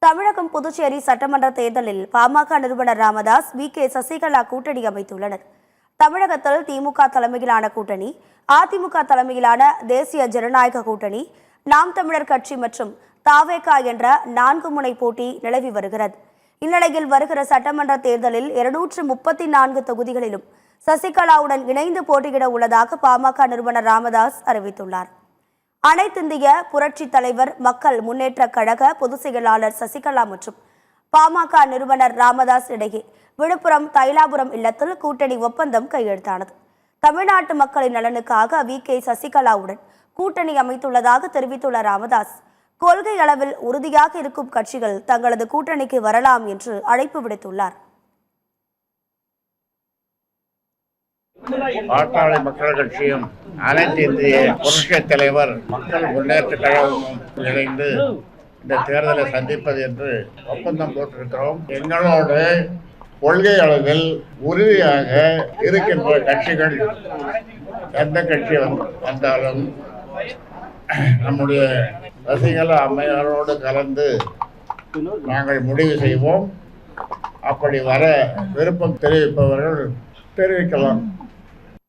தமிழகம் புதுச்சேரி சட்டமன்ற தேர்தலில் பாமக நிறுவனர் ராமதாஸ் வி.கே. சசிகலா கூட்டணி அமைத்துள்ளனர். தமிழகத்தில் திமுக தலைமையிலான கூட்டணி, அதிமுக தலைமையிலான தேசிய ஜனநாயக கூட்டணி, நாம் தமிழர் கட்சி மற்றும் தாவேகா என்ற 4 முனை போட்டி நிலவி வருகிறது. இந்நிலையில் வருகிற சட்டமன்ற தேர்தலில் 234 தொகுதிகளிலும் சசிகலாவுடன் இணைந்து போட்டியிட உள்ளதாக பாமக நிறுவனர் ராமதாஸ் அறிவித்துள்ளார். அனைத்திந்திய புரட்சி தலைவர் மக்கள் முன்னேற்ற கழக பொதுச் செயலாளர் சசிகலா மற்றும் பாமக நிறுவனர் ராமதாஸ் இடையே விழுப்புரம் தைலாபுரம் இல்லத்தில் கூட்டணி ஒப்பந்தம் கையெழுத்தானது. தமிழ்நாட்டு மக்களின் நலனுக்காக வி.கே. சசிகலாவுடன் கூட்டணி அமைத்துள்ளதாக தெரிவித்துள்ள ராமதாஸ், கொள்கை அளவில் உறுதியாக இருக்கும் கட்சிகள் தங்களது கூட்டணிக்கு வரலாம் என்று அழைப்பு விடுத்துள்ளார். பாட்டாளி மக்கள் கட்சியும் அனைத்து இந்திய புரட்சி தலைவர் மக்கள் முன்னேற்ற கழகமும் இணைந்து இந்த தேர்தலை சந்திப்பது என்று ஒப்பந்தம் போட்டிருக்கிறோம். எங்களோடு கொள்கை அளவில் உறுதியாக இருக்கின்ற கட்சிகள் எந்த கட்சி வந்தாலும் நம்முடைய சசிகலா அம்மையாரோடு கலந்து நாங்கள் முடிவு செய்வோம். அப்படி வர விருப்பம் தெரிவிப்பவர்கள் தெரிவிக்கலாம்.